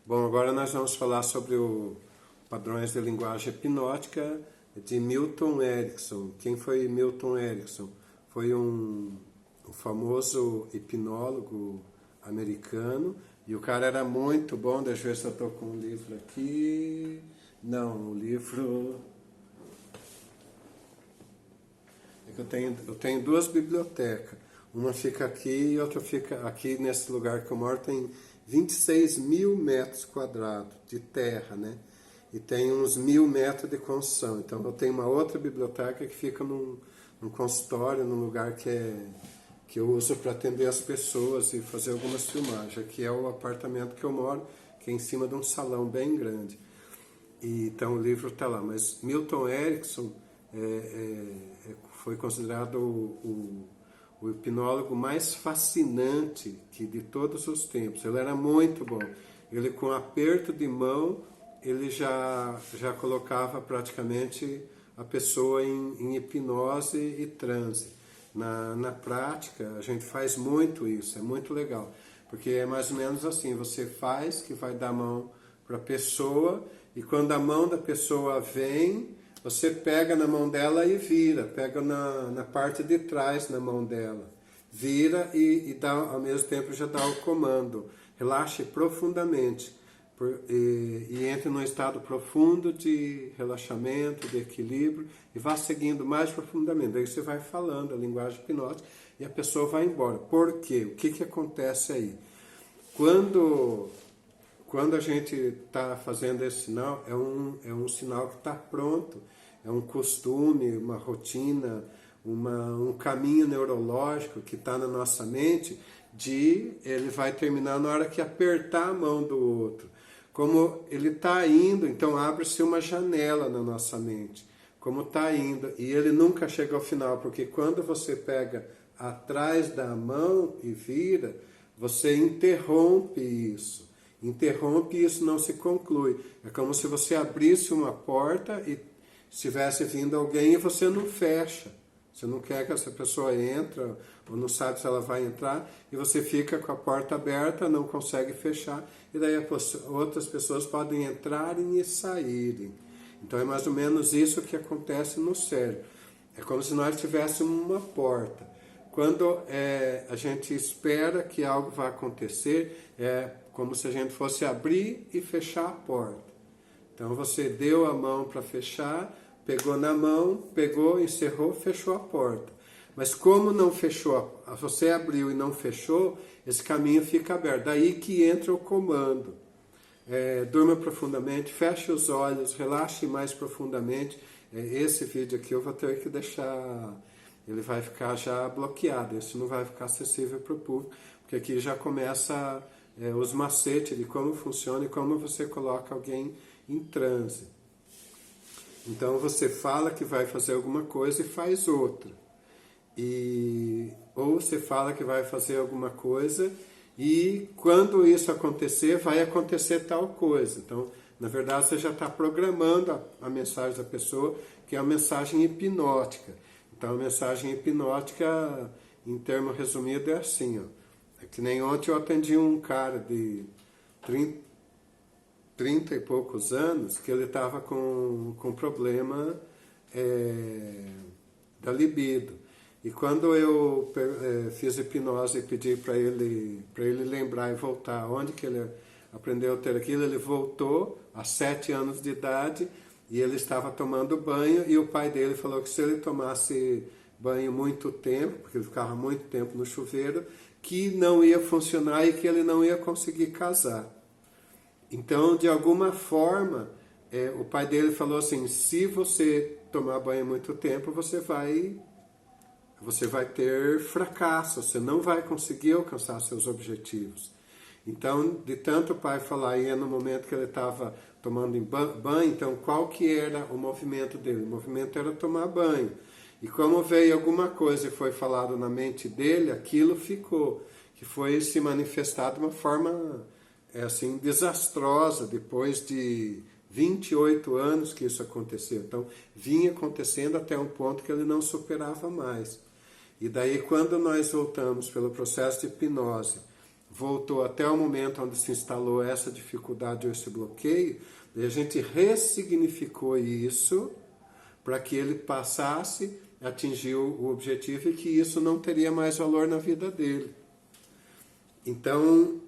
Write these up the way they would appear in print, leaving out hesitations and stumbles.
Bom, agora nós vamos falar sobre o padrões de linguagem hipnótica de Milton Erickson. Quem foi Milton Erickson? Foi um famoso hipnólogo americano e o cara era muito bom. Deixa eu ver se eu estou com um livro aqui. Não, o livro... É que eu tenho duas bibliotecas. Uma fica aqui e outra fica aqui nesse lugar que eu moro. Tem 26 mil metros quadrados de terra, né? E tem uns 1000 metros de construção. Então eu tenho uma outra biblioteca que fica num consultório, num lugar que eu uso para atender as pessoas e fazer algumas filmagens. Aqui é o apartamento que eu moro, que é em cima de um salão bem grande. E, então o livro está lá. Mas Milton Erickson foi considerado o hipnólogo mais fascinante de todos os tempos. Ele era muito bom. Ele, com aperto de mão, ele já colocava praticamente a pessoa em hipnose e transe. Na prática, a gente faz muito isso, é muito legal. Porque é mais ou menos assim, você faz que vai dar a mão para a pessoa, e quando a mão da pessoa vem, você pega na mão dela e vira, pega na parte de trás na mão dela, vira e dá, ao mesmo tempo já dá o comando. Relaxe profundamente e entre num estado profundo de relaxamento, de equilíbrio, e vá seguindo mais profundamente. Daí você vai falando a linguagem hipnótica e a pessoa vai embora. Por quê? O que acontece aí? Quando a gente está fazendo esse sinal, é um sinal que está pronto, é um costume, uma rotina, um caminho neurológico que está na nossa mente, ele vai terminar na hora que apertar a mão do outro. Como ele está indo, então abre-se uma janela na nossa mente, como está indo, e ele nunca chega ao final, porque quando você pega atrás da mão e vira, você interrompe isso. Interrompe e isso não se conclui. É como se você abrisse uma porta e estivesse vindo alguém e você não fecha. Você não quer que essa pessoa entre, ou não sabe se ela vai entrar, e você fica com a porta aberta, não consegue fechar, e daí outras pessoas podem entrarem e saírem. Então é mais ou menos isso que acontece no cérebro. É como se nós tivéssemos uma porta. Quando a gente espera que algo vai acontecer, é como se a gente fosse abrir e fechar a porta. Então você deu a mão para fechar, pegou na mão, pegou, encerrou, fechou a porta. Mas como não fechou, você abriu e não fechou, esse caminho fica aberto. Daí que entra o comando. Durma profundamente, feche os olhos, relaxe mais profundamente. Esse vídeo aqui eu vou ter que deixar... Ele vai ficar já bloqueado, esse não vai ficar acessível para o público, porque aqui já começa os macetes de como funciona e como você coloca alguém em transe. Então você fala que vai fazer alguma coisa e faz outra. Ou você fala que vai fazer alguma coisa e quando isso acontecer, vai acontecer tal coisa. Então, na verdade, você já está programando a mensagem da pessoa, que é uma mensagem hipnótica. Então, a mensagem hipnótica, em termo resumido, é assim, ó. É que nem ontem eu atendi um cara de 30 e poucos anos, que ele estava com problema da libido. E quando eu fiz hipnose e pedi para ele lembrar e voltar onde que ele aprendeu a ter aquilo, ele voltou a 7 anos de idade, e ele estava tomando banho, e o pai dele falou que se ele tomasse banho muito tempo, porque ele ficava muito tempo no chuveiro, que não ia funcionar e que ele não ia conseguir casar. Então, de alguma forma, o pai dele falou assim, se você tomar banho muito tempo, você vai ter fracasso, você não vai conseguir alcançar seus objetivos. Então, de tanto o pai falar, e no momento que ele estava tomando banho, então qual que era o movimento dele? O movimento era tomar banho. E como veio alguma coisa e foi falado na mente dele, aquilo ficou, que foi se manifestar de uma forma assim, desastrosa, depois de 28 anos que isso aconteceu. Então, vinha acontecendo até um ponto que ele não superava mais. E daí, quando nós voltamos pelo processo de hipnose, voltou até o momento onde se instalou essa dificuldade ou esse bloqueio, e a gente ressignificou isso para que ele passasse, atingiu o objetivo e que isso não teria mais valor na vida dele. Então,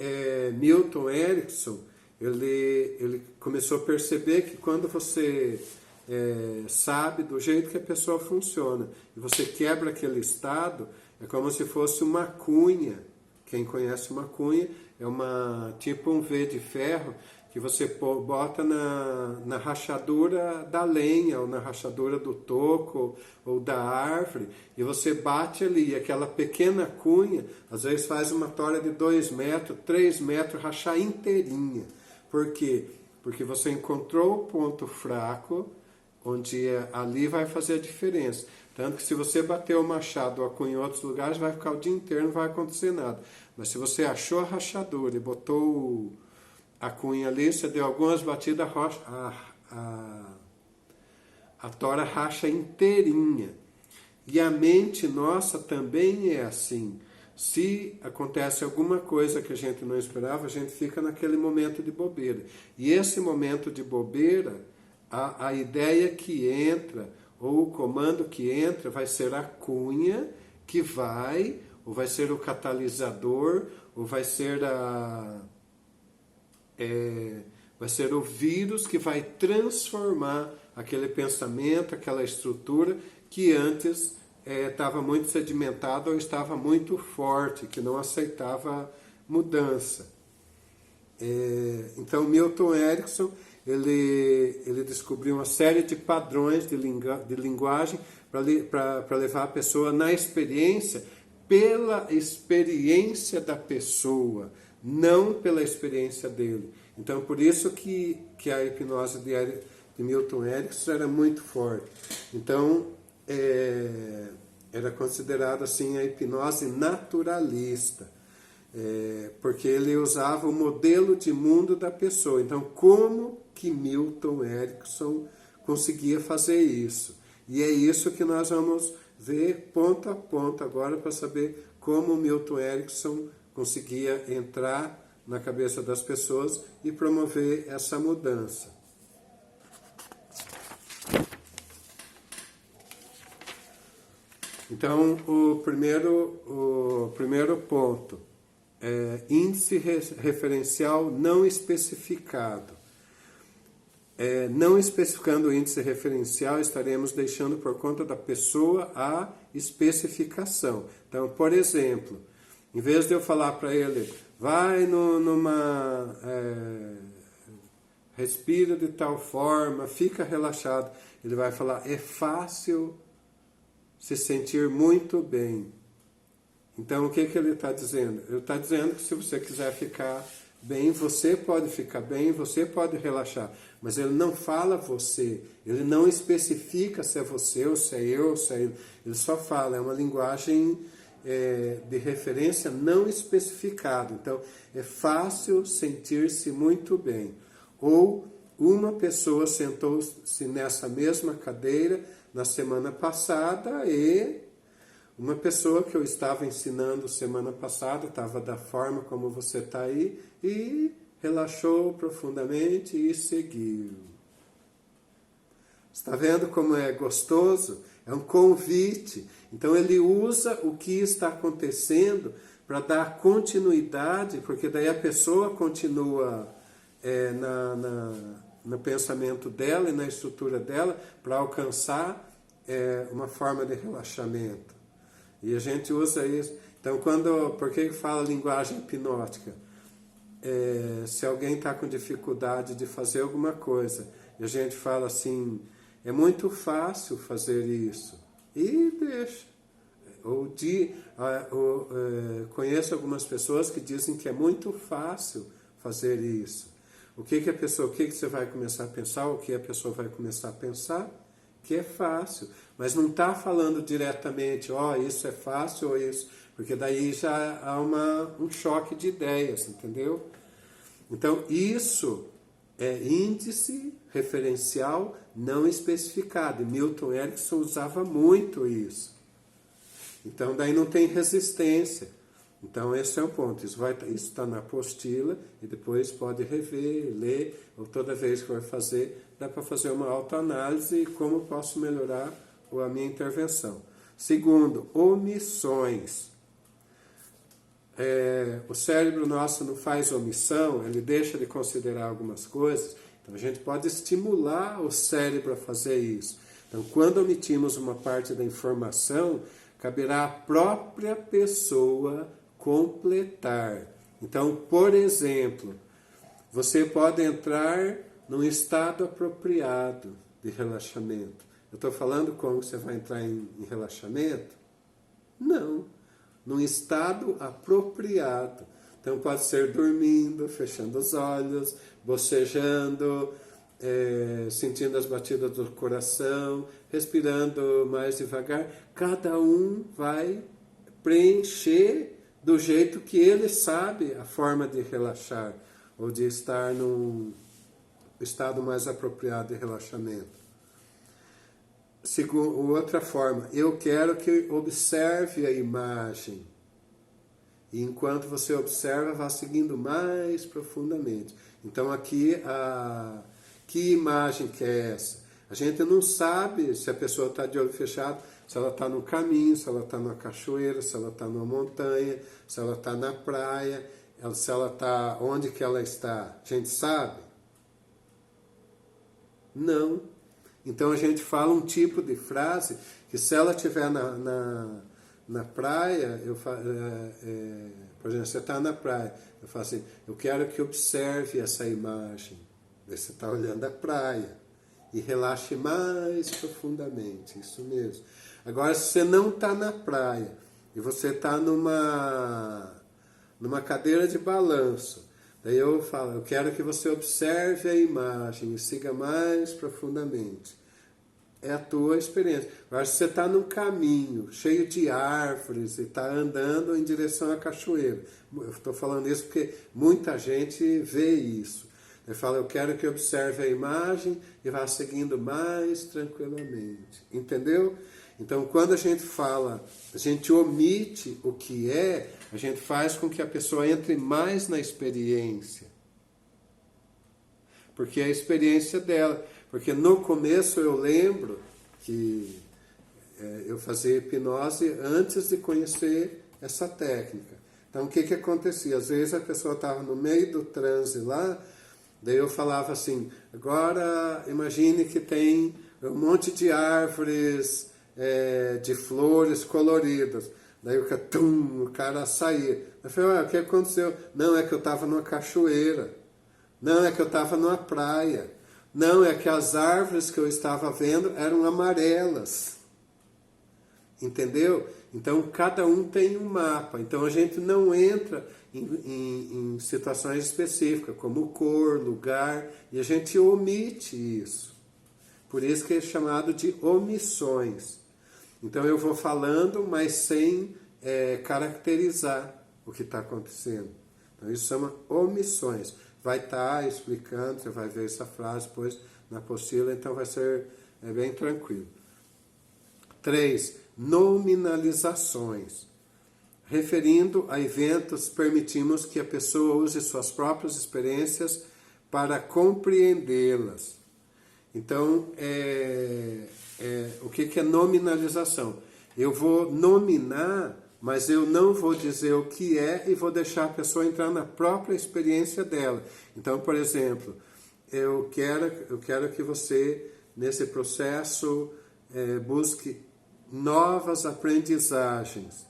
Milton Erickson, ele começou a perceber que quando você sabe do jeito que a pessoa funciona e você quebra aquele estado, é como se fosse uma cunha. Quem conhece uma cunha é tipo um V de ferro que você bota na rachadura da lenha ou na rachadura do toco ou da árvore e você bate ali, e aquela pequena cunha às vezes faz uma tora de 2 metros, 3 metros, rachar inteirinha. Por quê? Porque você encontrou o ponto fraco onde ali vai fazer a diferença. Tanto que se você bater o machado ou a cunha em outros lugares, vai ficar o dia inteiro, não vai acontecer nada. Mas se você achou a rachadura e botou a cunha ali, você deu algumas batidas, a tora racha inteirinha. E a mente nossa também é assim. Se acontece alguma coisa que a gente não esperava, a gente fica naquele momento de bobeira. E esse momento de bobeira, a ideia que entra, ou o comando que entra, vai ser a cunha que ou vai ser o catalisador, ou vai ser vai ser o vírus que vai transformar aquele pensamento, aquela estrutura que antes estava muito sedimentado ou estava muito forte, que não aceitava mudança. Então, Milton Erickson, ele descobriu uma série de padrões de linguagem para levar a pessoa na experiência, pela experiência da pessoa, não pela experiência dele. Então, por isso que a hipnose de Milton Erickson era muito forte. Então, era considerada assim a hipnose naturalista, porque ele usava o modelo de mundo da pessoa. Então, como que Milton Erickson conseguia fazer isso? E é isso que nós vamos ver ponto a ponto agora para saber como Milton Erickson conseguia entrar na cabeça das pessoas e promover essa mudança. Então, o primeiro ponto é índice referencial não especificado. Não especificando o índice referencial, estaremos deixando por conta da pessoa a especificação. Então, por exemplo, em vez de eu falar para ele, vai respira de tal forma, fica relaxado, ele vai falar, é fácil se sentir muito bem. Então, o que ele está dizendo? Ele está dizendo que se você quiser ficar bem, você pode ficar bem, você pode relaxar. Mas ele não fala você, ele não especifica se é você, ou se é eu, ou se é ele. Ele só fala, é uma linguagem de referência não especificada. Então, é fácil sentir-se muito bem. Ou uma pessoa sentou-se nessa mesma cadeira na semana passada e uma pessoa que eu estava ensinando semana passada, estava da forma como você está aí, e relaxou profundamente e seguiu. Está vendo como é gostoso? É um convite. Então ele usa o que está acontecendo para dar continuidade, porque daí a pessoa continua no pensamento dela e na estrutura dela para alcançar uma forma de relaxamento. E a gente usa isso. Então, por que fala linguagem hipnótica? Se alguém está com dificuldade de fazer alguma coisa, e a gente fala assim, é muito fácil fazer isso, e deixa. Conheço algumas pessoas que dizem que é muito fácil fazer isso. O que você vai começar a pensar? O que a pessoa vai começar a pensar? Que é fácil, mas não está falando diretamente, isso é fácil ou isso, porque daí já há um choque de ideias, entendeu? Então, isso é índice referencial não especificado, e Milton Erickson usava muito isso. Então, daí não tem resistência. Então esse é o ponto, isso está na apostila e depois pode rever, ler, ou toda vez que for fazer, dá para fazer uma autoanálise e como posso melhorar a minha intervenção. Segundo, omissões. O cérebro nosso não faz omissão, ele deixa de considerar algumas coisas, então a gente pode estimular o cérebro a fazer isso. Então quando omitimos uma parte da informação, caberá à própria pessoa completar. Então, por exemplo, você pode entrar num estado apropriado de relaxamento. Eu estou falando como você vai entrar em relaxamento? Não. Num estado apropriado. Então pode ser dormindo, fechando os olhos, bocejando, sentindo as batidas do coração, respirando mais devagar. Cada um vai preencher do jeito que ele sabe a forma de relaxar ou de estar num estado mais apropriado de relaxamento. Outra forma, eu quero que observe a imagem. E enquanto você observa, vá seguindo mais profundamente. Então aqui, que imagem que é essa? A gente não sabe se a pessoa está de olho fechado, se ela está no caminho, se ela está numa cachoeira, se ela está numa montanha, se ela está na praia, se ela está... Onde que ela está? A gente sabe? Não. Então a gente fala um tipo de frase que se ela estiver na praia, por exemplo, você está na praia, eu falo assim, eu quero que observe essa imagem. Você está olhando a praia e relaxe mais profundamente, isso mesmo. Agora, se você não está na praia e você está numa cadeira de balanço, daí eu falo, eu quero que você observe a imagem e siga mais profundamente. É a tua experiência. Agora, se você está num caminho cheio de árvores e está andando em direção à cachoeira, eu estou falando isso porque muita gente vê isso. Ele fala, eu quero que observe a imagem e vá seguindo mais tranquilamente. Entendeu? Então, quando a gente fala, a gente omite o que é, a gente faz com que a pessoa entre mais na experiência. Porque é a experiência dela. Porque no começo eu lembro que eu fazia hipnose antes de conhecer essa técnica. Então, o que acontecia? Às vezes a pessoa estava no meio do transe lá, daí eu falava assim, agora imagine que tem um monte de árvores, de flores coloridas. Daí o cara saía. Eu falei, o que aconteceu? Não, é que eu estava numa cachoeira. Não, é que eu estava numa praia. Não, é que as árvores que eu estava vendo eram amarelas. Entendeu? Então, cada um tem um mapa. Então, a gente não entra em situações específicas, como cor, lugar, e a gente omite isso. Por isso que é chamado de omissões. Então, eu vou falando, mas sem caracterizar o que está acontecendo. Então, isso chama omissões. Vai estar explicando, você vai ver essa frase depois na apostila, então vai ser bem tranquilo. 3. Nominalizações. Referindo a eventos, permitimos que a pessoa use suas próprias experiências para compreendê-las. Então, o que é nominalização? Eu vou nominar, mas eu não vou dizer o que é e vou deixar a pessoa entrar na própria experiência dela. Então, por exemplo, eu quero que você, nesse processo, busque novas aprendizagens.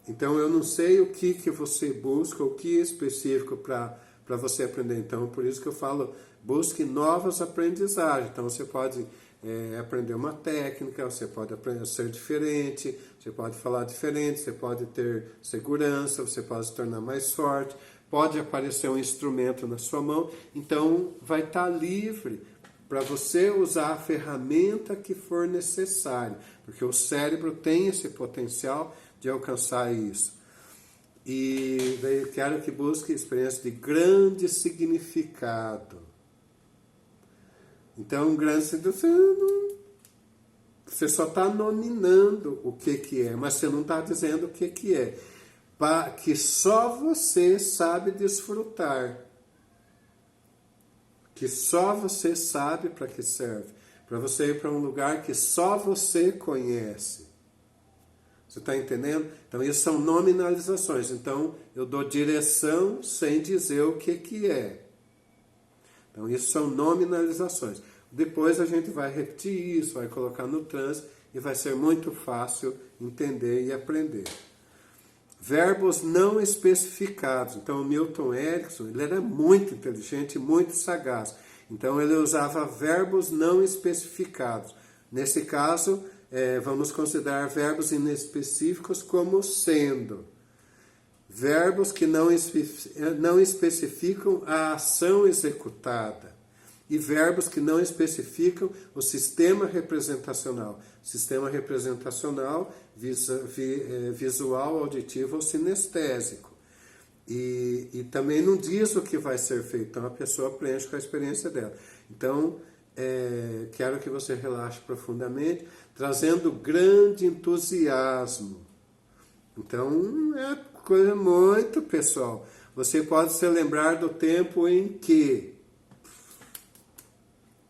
Então, eu não sei o que você busca, o que é específico para você aprender. Então, por isso que eu falo, busque novas aprendizagens. Então, você pode aprender uma técnica, você pode aprender a ser diferente, você pode falar diferente, você pode ter segurança, você pode se tornar mais forte, pode aparecer um instrumento na sua mão. Então, vai estar livre para você usar a ferramenta que for necessária, porque o cérebro tem esse potencial de alcançar isso. E daí eu quero que busque experiência de grande significado. Então, um grande significado, você só está nominando o que é, mas você não está dizendo o que é. que só você sabe desfrutar. Que só você sabe para que serve. Para você ir para um lugar que só você conhece. Você está entendendo? Então, isso são nominalizações. Então, eu dou direção sem dizer o que é. Então, isso são nominalizações. Depois a gente vai repetir isso, vai colocar no trânsito e vai ser muito fácil entender e aprender. Verbos não especificados. Então, o Milton Erickson, ele era muito inteligente, muito sagaz. Então, ele usava verbos não especificados. Nesse caso, vamos considerar verbos inespecíficos como sendo. Verbos que não especificam a ação executada. E verbos que não especificam o sistema representacional. Sistema representacional visual, auditivo ou sinestésico. E também não diz o que vai ser feito. Então a pessoa preenche com a experiência dela. Então, quero que você relaxe profundamente, trazendo grande entusiasmo. Então, é coisa muito pessoal. Você pode se lembrar do tempo em que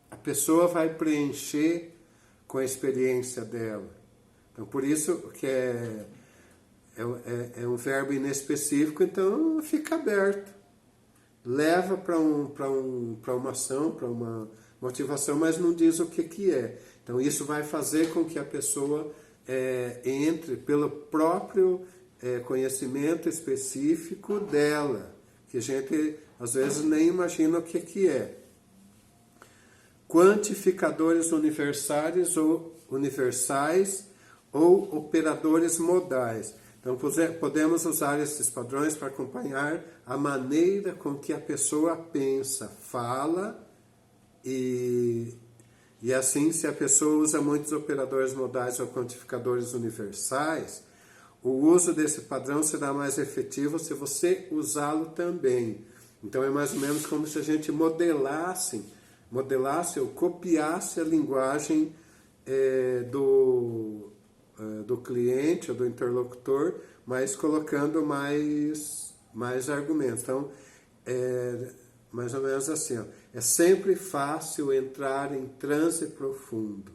a pessoa vai preencher com a experiência dela. Então, por isso que é um verbo inespecífico, então fica aberto. Leva para uma ação, para uma motivação, mas não diz o que é. Então, isso vai fazer com que a pessoa entre pelo próprio conhecimento específico dela, que a gente às vezes nem imagina o que é. Quantificadores universais ou operadores modais. Então, podemos usar esses padrões para acompanhar a maneira com que a pessoa pensa, fala e assim, se a pessoa usa muitos operadores modais ou quantificadores universais, o uso desse padrão será mais efetivo se você usá-lo também. Então, é mais ou menos como se a gente modelasse ou copiasse a linguagem do cliente ou do interlocutor, mas colocando mais argumentos. Então, mais ou menos assim, ó, é sempre fácil entrar em transe profundo.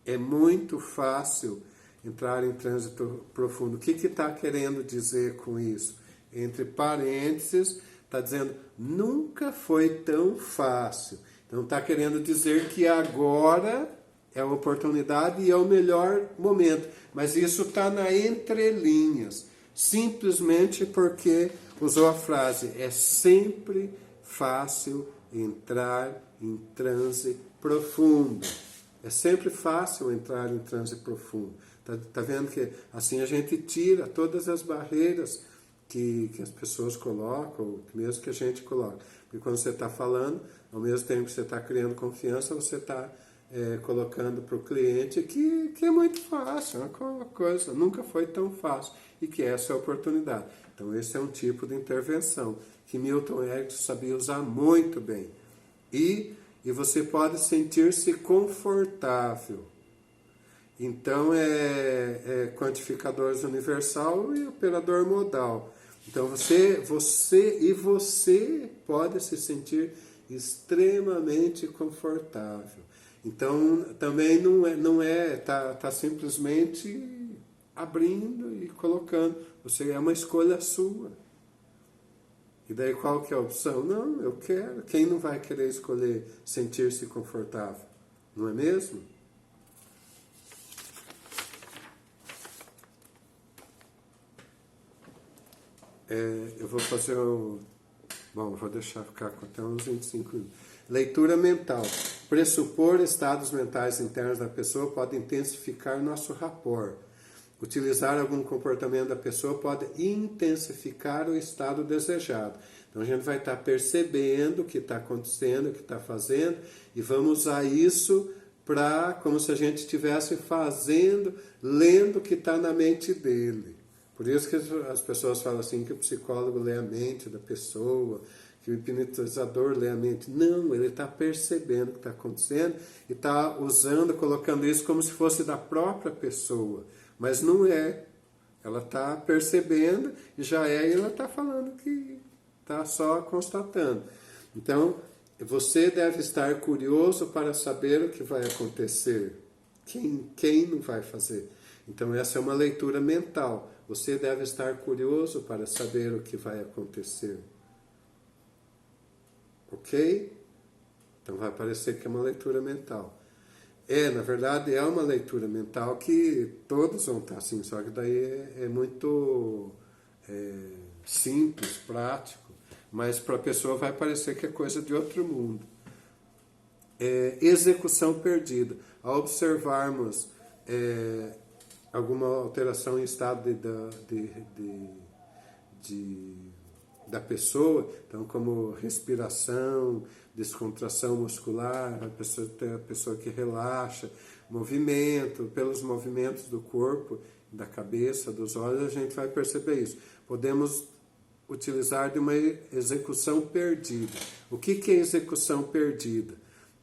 É muito fácil entrar em transe profundo. O que está querendo dizer com isso? Entre parênteses, está dizendo, nunca foi tão fácil. Então, está querendo dizer que agora é a oportunidade e é o melhor momento. Mas isso está na entrelinhas. Simplesmente porque usou a frase, é sempre fácil entrar em transe profundo. É sempre fácil entrar em transe profundo. Tá vendo que assim a gente tira todas as barreiras que as pessoas colocam, ou mesmo que a gente coloca. Porque quando você está falando, ao mesmo tempo que você está criando confiança, você está colocando para o cliente que é muito fácil, uma coisa, nunca foi tão fácil, e que essa é a oportunidade. Então esse é um tipo de intervenção que Milton Erickson sabia usar muito bem. E você pode sentir-se confortável. Então é quantificadores universal e operador modal. Então você pode se sentir extremamente confortável. Então também tá simplesmente abrindo e colocando. Você é uma escolha sua. E daí qual que é a opção? Não, eu quero. Quem não vai querer escolher sentir-se confortável? Não é mesmo? Eu vou fazer vou deixar ficar com até uns 25 minutos. Leitura mental. Pressupor estados mentais internos da pessoa pode intensificar nosso rapport. Utilizar algum comportamento da pessoa pode intensificar o estado desejado. Então a gente vai estar percebendo o que está acontecendo, o que está fazendo, e vamos usar isso como se a gente estivesse lendo o que está na mente dele. Por isso que as pessoas falam assim, que o psicólogo lê a mente da pessoa, que o hipnotizador lê a mente. Não, ele está percebendo o que está acontecendo e está colocando isso como se fosse da própria pessoa. Mas não é. Ela está percebendo e já é, e ela está falando que está só constatando. Então, você deve estar curioso para saber o que vai acontecer. Quem não vai fazer? Então, essa é uma leitura mental. Você deve estar curioso para saber o que vai acontecer. Ok? Então, vai parecer que é uma leitura mental. Na verdade, é uma leitura mental que todos vão estar assim, só que daí é muito simples, prático, mas para a pessoa vai parecer que é coisa de outro mundo. Execução perdida. Ao observarmos alguma alteração em estado da pessoa, então como respiração, descontração muscular, a pessoa que relaxa, movimento, pelos movimentos do corpo, da cabeça, dos olhos, a gente vai perceber isso. Podemos utilizar de uma execução perdida. O que é execução perdida?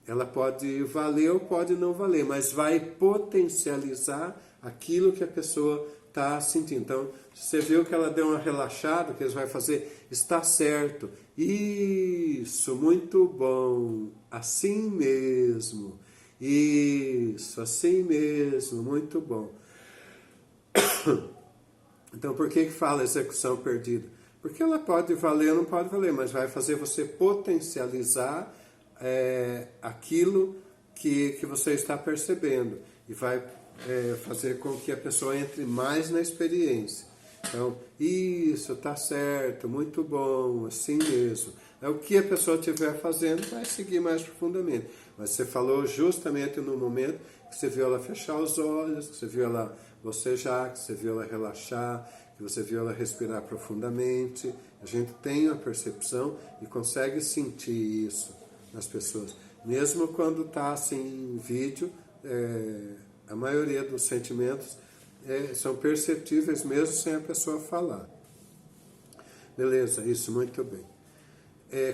Ela pode valer ou pode não valer, mas vai potencializar aquilo que a pessoa está sentindo. Então, você viu que ela deu uma relaxada, o que eles vai fazer? Está certo. Isso, muito bom. Assim mesmo. Isso, assim mesmo, muito bom. Então, por que fala execução perdida? Porque ela pode valer ou não pode valer, mas vai fazer você potencializar aquilo que você está percebendo. E vai fazer com que a pessoa entre mais na experiência. Então, isso, tá certo, muito bom, assim mesmo. O que a pessoa estiver fazendo vai seguir mais profundamente. Mas você falou justamente no momento que você viu ela fechar os olhos, que você viu ela bocejar, que você viu ela relaxar, que você viu ela respirar profundamente. A gente tem a percepção e consegue sentir isso nas pessoas. Mesmo quando está assim em vídeo, a maioria dos sentimentos são perceptíveis mesmo sem a pessoa falar. Beleza, isso, muito bem.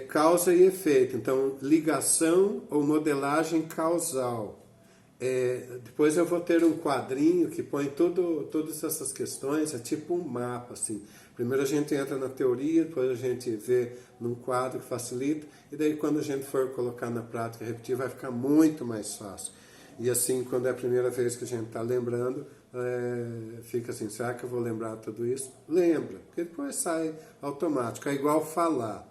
Causa e efeito, então ligação ou modelagem causal. Depois eu vou ter um quadrinho que põe todas essas questões, é tipo um mapa, assim. Primeiro a gente entra na teoria, depois a gente vê num quadro que facilita, e daí quando a gente for colocar na prática e repetir, vai ficar muito mais fácil. E assim, quando é a primeira vez que a gente está lembrando, fica assim, será que eu vou lembrar tudo isso? Lembra, porque depois sai automático, é igual falar.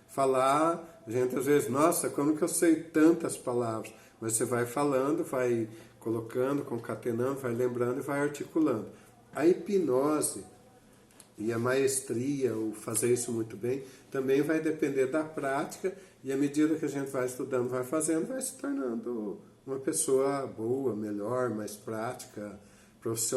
Falar, a gente às vezes, nossa, como que eu sei tantas palavras? Mas você vai falando, vai colocando, concatenando, vai lembrando e vai articulando. A hipnose e a maestria, o fazer isso muito bem, também vai depender da prática, e à medida que a gente vai estudando, vai fazendo, vai se tornando uma pessoa boa, melhor, mais prática, profissional.